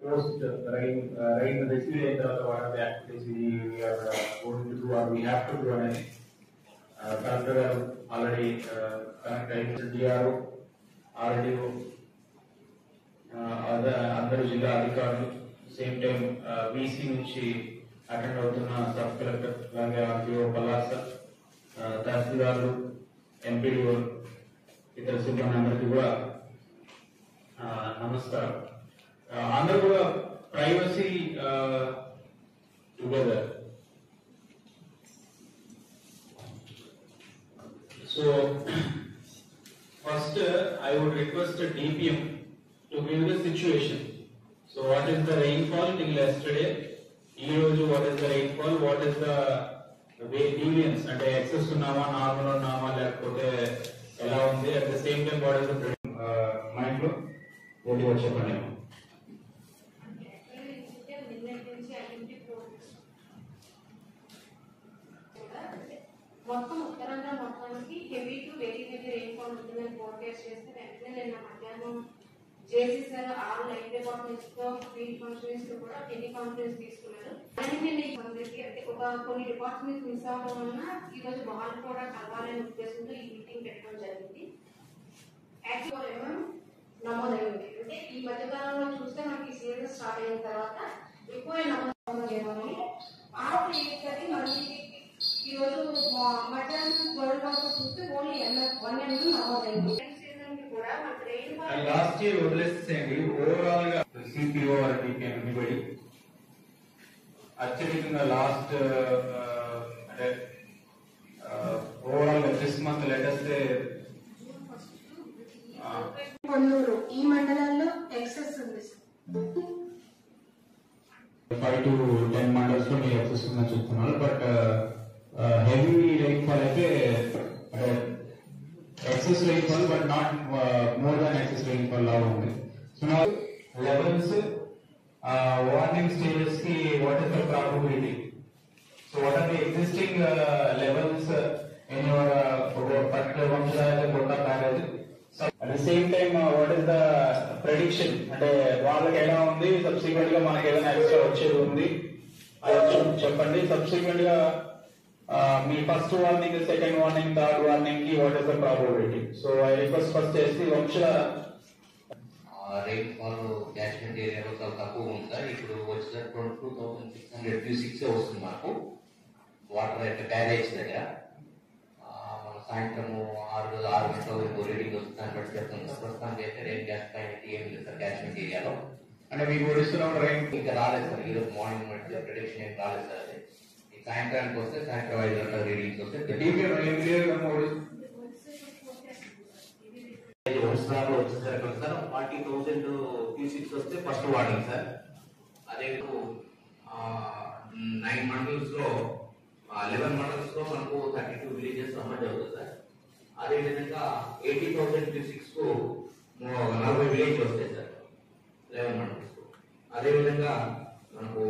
post rain receive అయిన తర్వాత what are the activities we are going to do or we have to do అనేది collector గారు already connect అయ్యి DRO RDO అందరు జిల్లా అధికారులు సేమ్ టైం వీసీ నుంచి అటెండ్ అవుతున్న సబ్ కలెక్టర్ అలాగే ఆర్టీఓ పలాస తహసీల్దార్లు ఎంపీడీఓ ఇతర సిబ్బంది అందరికీ కూడా నమస్కారం. అందరూ కూడా privacy together. So first I would request DPM to give the situation. So what is the rainfall till yesterday? ఈ రోజు what is the rainfall? What is the variance? అంటే excess ఉన్నామా, నార్మల్ ఉన్నామా, లేకపోతే ఎలా ఉంది? At the same time what is the mind లో ఏంటి చెప్పండి. మొత్తం ఉత్తరాంధ్ర మొత్తానికి heavy to very heavy rainfall ఉంటుందని ఫోర్కాస్ట్ చేస్తే వెంటనే నిన్న మధ్యాహ్నం జేసీ సార్ 6 లైన్ డిపార్ట్మెంట్స్ తో ఫీల్డ్ ఫంక్షన్స్ తో కూడా టెలికాన్ఫరెన్స్ తీసుకున్నారు. అంటే ఒక కొన్ని డిపార్ట్మెంట్స్ మిస్ అవడం వలన ఈ రోజు వాళ్ళు కూడా కలవాలనే ఉద్దేశంతో ఈ మీటింగ్ పెట్టడం జరిగింది. యాక్చువల్ ఏమో నమోదైంది. అంటే ఈ మధ్యకాలంలో చూస్తే మనకి ఈ సీజన్ స్టార్ట్ అయిన తర్వాత ఎక్కువ నమోదు చేయమని ఆర్డర్ ఏంటంటే మనకి ఈ రోజు మధ్యాహ్నం 12 వరకు చూస్తే ఓన్లీ 1 mm నమోదైంది. సీజన్ కి కూడా మనకి రెయిన్ఫాల్ లాస్ట్ ఇయర్ వదిలేసేయండి. ఓవరాల్ గా సిపిఓ ఆర్ డిపిఎం ఎనీబడి అత్యధికంగా లాస్ట్ అంటే ఓవరాల్ గా దిస్ మంత్ లెటెస్ట్ కొల్లూరు ఈ మండలాల్లో ఎక్సెస్ ఉంది. 5 to 10 మండల్స్ లో మీరు ఎక్సెస్ ఉందని చెప్తున్నారు. బట్ హెవీ రైన్ఫాల్ అయితే excess rainfall but not more than excess rainfall లాగా ఉంది. సో నా లెవెల్స్ వార్నింగ్ స్టేజెస్ కి what is the probability? So what are the existing levels in your particular Vamsadhara కోటా barrage? At the same time what is the prediction? అంటే వాళ్ళకి ఎలా ఉంది, subsequent గా మనకి ఏదైనా ఎక్స్ట్రా వచ్చేది ఉంది అది చెప్పండి. సబ్సిక్వెంట్ గా మీ first warning, second warning, third warning కి what is the probability? So I request first చేసి వంశధార రెయిన్ఫాల్ క్యాచ్మెంట్ ఏరియాలో చాలా తక్కువ ఉంది సార్. ఇప్పుడు వచ్చేసరికి 22,600 క్యూసిక్స్ వస్తుంది మాకు వాటర్ అయితే బ్యారేజ్ దగ్గర. సాయంత్రం 6 గంటల రీడింగ్ వస్తుంది, దాన్ని బట్టి చెప్తుంది సార్. ప్రస్తుతానికి అయితే రెయిన్ గ్యాస్ పైన ఏం లేదు సార్ క్యాచ్మెంట్ ఏరియాలో. అంటే మీకు ఒడిస్తున్నాం రైన్ ఇంకా రాలేదు సార్. ఈరోజు మార్నింగ్ బట్టి ప్రిడిక్షన్ ఏం రాలేదు సార్. అది ఈ సాయంత్రానికి వస్తే సాయంత్రం 5 గంటల రీడింగ్స్ వస్తే వచ్చేసరికి సార్ 40,000 క్యూసిక్స్ వస్తే ఫస్ట్ వార్నింగ్ సార్. అదే 9 మండల్స్ లో 11 మండల్స్ లో మనకు 32 విలేజెస్ సమ్మర్ అవుతుంది సార్. అదే విధంగా 80,000 క్యూసిక్స్ కు 40 విలేజ్ వస్తాయి సార్ 11 మండల్స్ కు. అదే విధంగా మనకు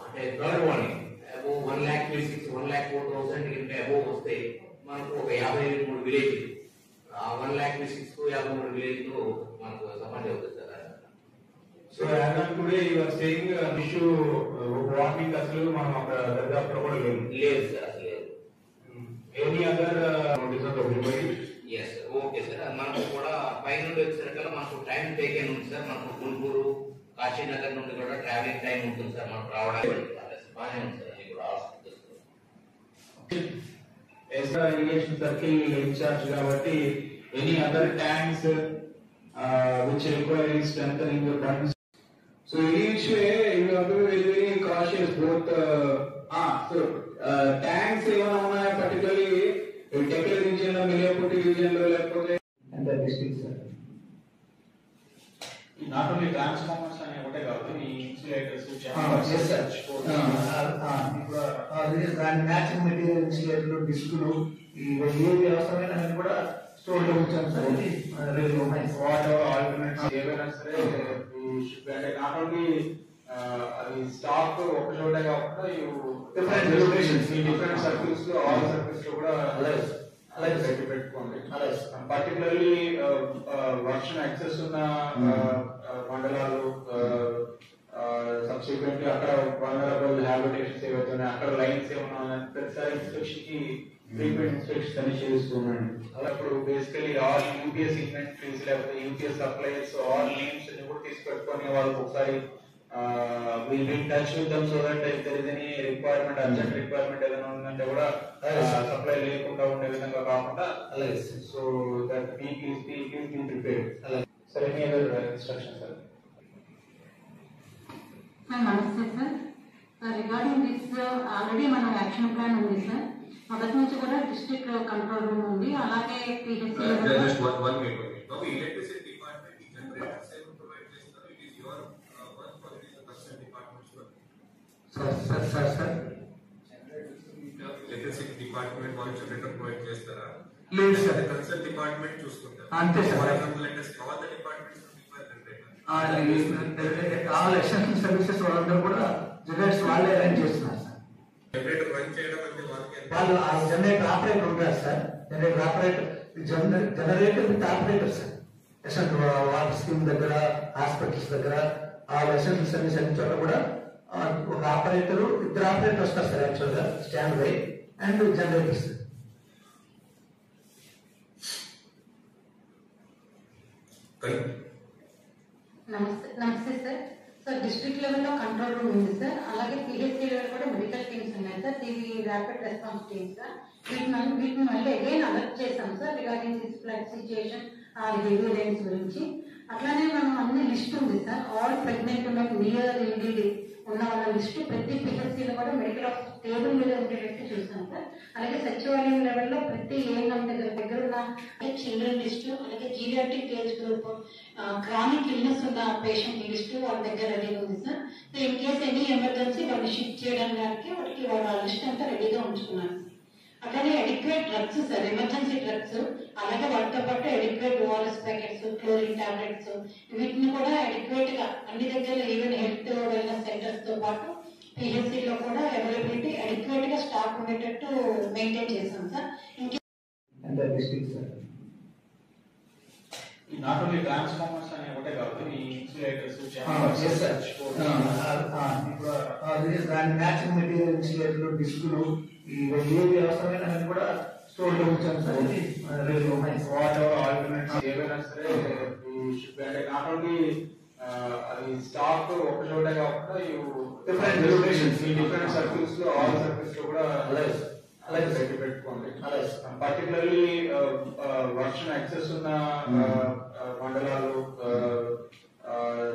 అంటే third warning above 1 lakh cusecs 1,04,000 కంటే అబోవ్ వస్తే మనకు ఒక 53 విలేజ్ 1 lakh క్యూసిక్స్ కు 53 విలేజ్ కు మనకు సమ్మర్ అవుతుంది sir. So as on today you are saying issue warning అసలు మనం అక్కడ దర్యాప్తులో కూడా లేదు సార్, అసలు లేదు. Any other notice of everybody? Yes okay sir. మనకు కూడా పైనుండి వచ్చేసరికల్లా మనకు టైం టేకెన్ ఉంది సార్. మనకు గుంటూరు, కాశీనగర్ నుండి కూడా ట్రావెలింగ్ టైం ఉంటుంది సార్ మనకు రావడానికి. బాగానే ఉంది సార్. మీకు ఇరిగేషన్ సర్కిల్ ఇన్ఛార్జ్ కాబట్టి any other tanks which require strengthening the funds. So in each way you have to be very cautious both tanks even on particularly Tekla region or Milaputi region lo lekapothe and the districts sir. Not only transformers and ఒకటే కాదు ఈ insulators chambers research ఇప్పుడు దాని matching material ఇన్సులేటర్లు డిస్కులు ఏవి అవసరమైన అన్ని కూడా store లో ఉంచాం సార్. వాటర్ ఆల్టర్నేట్స్ ఏవైనా సరే అంటే నాట్ ఓన్లీ అది స్టాక్ ఒక చోట కాకుండా డిఫరెంట్ లొకేషన్స్ డిఫరెంట్ సర్కిల్స్ లో ఆల్ సర్కిల్స్ లో కూడా అలాగే పెట్టుకోండి. పర్టికులర్లీ వర్షం ఎక్సెస్ ఉన్న మండలాలు సబ్సిక్వెంట్లీ అక్కడ వల్నరబుల్ హ్యాబిటేషన్స్ ఏవైతే ఉన్నాయో అక్కడ లైన్స్ ఏమన్నా ప్రతిసారి ఇన్స్పెక్షన్ కి ఫ్రీక్వెంట్ ఇన్స్పెక్షన్స్ అని చేస్తున్నాను. అలా ఇప్పుడు బేసికలీ ఆల్ యూపీఎస్ ఇన్వెంటరీస్ లేకపోతే యూపీఎస్ సప్లైస్ ఆల్ నేమ్స్ అన్ని కూడా తీసుకెట్టుకొని వాళ్ళకి ఒకసారి we'll be in touch with them so that if there is any requirement, urgent requirement ఏదైనా ఉందంటే కూడా సప్లై లేకుండా ఉండే విధంగా కాకుండా అలాగే so that peak is be prepared. అలాగే sir any other instruction sir? నమస్తే సార్. రిగార్డింగ్ దిస్ ఆల్రెడీ మన యాక్షన్ ప్లాన్ ఉంది సార్. మొదటి నుంచి కూడా డిస్ట్రిక్ట్ కంట్రోల్ రూమ్ ఉంది, అలాగే ఎలక్ట్రిసిటీ డిపార్ట్మెంట్ వాళ్ళు జనరేటర్ ప్రొవైడ్ చేస్తారా? లేదు సార్, కన్సర్న్ డిపార్ట్మెంట్ చూసుకుంటారు. అంతే sir. For example all the departments all essential services వాళ్ళందరూ కూడా జనరేటర్స్ వాళ్ళే అరేంజ్ చేస్తున్నారు సార్. జనరేటర్ రన్ చేయడం అంటే వాళ్ళకి వాళ్ళు ఆ జనరేటర్ ఆపరేటర్ ఉంటారు sir. Generator operator generator with operator sir. Essential water scheme దగ్గర, హాస్పిటల్స్ దగ్గర, ఆ ఎసెన్షియల్ సర్వీస్ అన్ని చోట్ల కూడా ఒక ఆపరేటర్, ఇద్దరు ఆపరేటర్ వస్తారు సార్. యాక్చువల్ గా స్టాండ్ బై అండ్ జనరేటర్స్. నమస్తే సార్. సార్ డిస్ట్రిక్ట్ లెవెల్లో కంట్రోల్ రూమ్ ఉంది సార్, అలాగే పిహెచ్సి లెవెల్ కూడా మెడికల్ టీమ్స్ ఉన్నాయి సార్. ఇవి ర్యాపిడ్ రెస్పాన్స్ టీమ్స్ సార్. వీటిని మళ్ళీ అగైన్ అలర్ట్ చేస్తాం sir regarding this flood situation, ఆ హెవీ రైన్స్ గురించి. అట్లానే మనం అన్ని లిస్ట్ ఉంది సార్. ఆల్ ప్రెగ్నెంట్ ఉన్న నియర్ ఈడీడీ ఉన్న వాళ్ళ లిస్టు ప్రతి పిహెచ్సిలో కూడా మెడికల్ ఆఫీసర్ టేబుల్ మీద ఉండేటట్టు చూస్తాం సార్. అలాగే సచివాలయం లెవెల్లో ప్రతి ఏఎన్ఎం దగ్గర ఉన్న చిల్డ్రన్ లిస్టు, అలాగే geriatric age group, chronic illness ఉన్న పేషెంట్ లిస్టు వాళ్ళ దగ్గర రెడీగా ఉంది sir. So in case any emergency వాళ్ళు షిఫ్ట్ చేయడానికి వాటికి వాళ్ళ లిస్ట్ అంతా రెడీగా ఉంచుకున్నారు. అట్లానే adequate drugs sir, emergency drugs, అలాగే వాటితో పాటు adequate ORS packets, chlorine tablets, వీటిని కూడా అడిక్వేట్ గా అన్ని దగ్గర ఈవెన్ హెల్త్ వెల్నెస్ సెంటర్స్ తో పాటు పిహెచ్సి లో కూడా అవైలబిలిటీ అడిక్వేట్ గా స్టాక్ ఉండేటట్టు మెయింటైన్ చేస్తాం సార్. నాట్ ఓన్లీ ట్రాన్స్ఫార్మర్స్ అనే ఒకటే కాదు, ఈ ఇన్సులేటర్స్, దాని మ్యాచింగ్ మెటీరియల్, ఇన్సులేటర్లు, డిస్కులు, ఏవి అవసరమైన అవి కూడా స్టోర్ లో ఉంచాను సార్. వాట్ ఎవర్ ఆల్టర్నేట్స్ ఏవైనా సరే అంటే నాట్ ఓన్లీ అది స్టాక్ ఒక చోట కాకుండా డిఫరెంట్ సర్కిల్స్ లో, ఆల్ సర్కిల్స్ లో కూడా అలాగే పెట్టుకోండి. పర్టికులర్లీ వర్షం ఎక్సెస్ ఉన్న మండలాలు,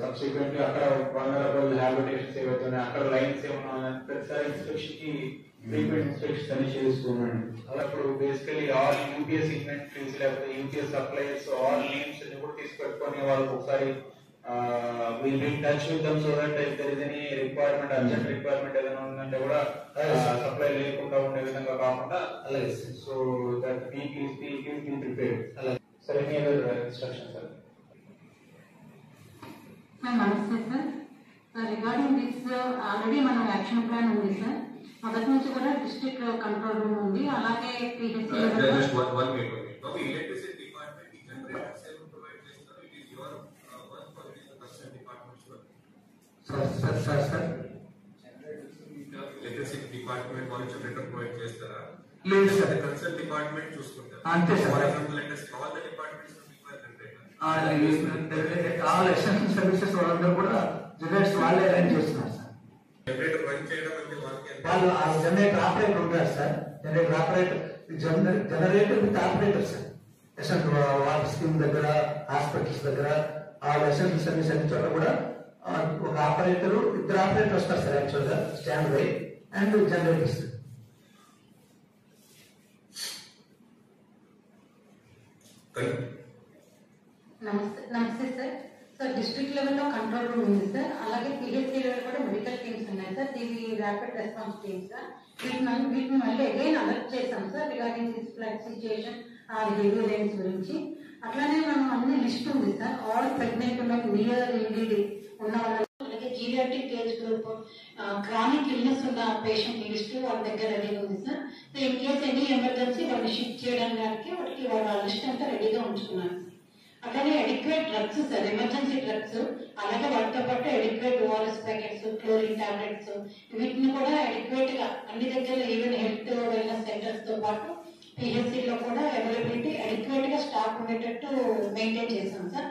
సబ్సిక్వెంట్లీ అక్కడ వల్నరబుల్ హ్యాబిటేషన్స్ ఏవైతే ఉన్నాయో అక్కడ లైన్స్ ఏమన్నా ప్రతిసారి ఇన్స్పెక్షన్ కి ఫ్రీక్వెంట్ ఇన్స్పెక్షన్స్ అని చేస్తున్నాను. అలా ఇప్పుడు బేసికలీ ఆల్ యూపీఎస్ ఇన్వెంటరీస్ లేకపోతే యూపీఎస్ సప్లైస్ ఆల్ నేమ్స్ అన్ని కూడా తీసుకెట్టుకొని వాళ్ళకి ఒకసారి we'll be in touch with them so that if there is any requirement, urgent requirement ఏదైనా ఉందంటే కూడా సప్లై లేకుండా ఉండే విధంగా కాకుండా అలాగే so that peak is be prepared. అలాగే sir any other instruction sir? నమస్తే సార్. రిగార్డింగ్ దిస్ ఆల్రెడీ మన యాక్షన్ ప్లాన్ ఉంది సార్. మొదటి నుంచి కూడా డిస్ట్రిక్ట్ కంట్రోల్ రూమ్ ఉంది, అలాగే PHC electricity department generators provide చేస్తారు. It is your work for the concern departments work. Sir electricity department వాళ్ళు జనరేటర్ ప్రొవైడ్ చేస్తారా? లేదు సార్, కన్సర్న్ డిపార్ట్మెంట్ చూసుకుంటారు. అంతే sir. For example all the departments generator. All essential services వాళ్ళందరూ కూడా generators వాళ్ళే arrange చేస్తున్నారు సార్. జనరేటర్ రన్ చేయడం అంటే వాళ్ళకి వాళ్ళు ఆ జనరేటర్ ఆపరేటర్ ఉంటారు sir. Generator operator generator with operator sir. Essential water scheme దగ్గర, హాస్పిటల్స్ దగ్గర, ఆ ఎసెన్షియల్ సర్వీస్ అన్ని చోట్ల కూడా ఒక ఆపరేటర్, ఇద్దరు ఆపరేటర్ వస్తారు సార్. యాక్చువల్ గా స్టాండ్ బై అండ్ జనరేటర్స్. నమస్తే సార్. సార్ డిస్ట్రిక్ట్ లెవెల్లో కంట్రోల్ రూమ్ ఉంది సార్, అలాగే పిహెచ్సి లెవెల్ కూడా మెడికల్ టీమ్స్ ఉన్నాయి సార్. ఇవి ర్యాపిడ్ రెస్పాన్స్ టీమ్స్ సార్. వీటిని మళ్ళీ అగైన్ అలర్ట్ చేస్తాం sir regarding this flood situation, ఆ హెవీ రైన్స్ గురించి. అట్లానే మనం అన్ని లిస్ట్ ఉంది సార్. ఆల్ ప్రెగ్నెంట్ ఉన్న నియర్ ఈడీడీ ఉన్న వాళ్ళ, అలాగే geriatric age group, chronic illness ఉన్న పేషెంట్ లిస్టు వాళ్ళ దగ్గర రెడీగా ఉంది sir. So in case any emergency వాళ్ళు షిఫ్ట్ చేయడానికి వాటికి వాళ్ళ లిస్ట్ అంతా రెడీగా ఉంచుకున్నారు. అట్లానే adequate drugs sir, emergency drugs, అలాగే వాటితో పాటు adequate ORS packets, chlorine tablets, వీటిని కూడా అడిక్వేట్ గా అన్ని దగ్గర ఈవెన్ హెల్త్ వెల్నెస్ సెంటర్స్ తో పాటు పిహెచ్సిలో కూడా అవైలబిలిటీ అడిక్వేట్ గా స్టాక్ ఉండేటట్టు మెయింటైన్ చేశాం సార్.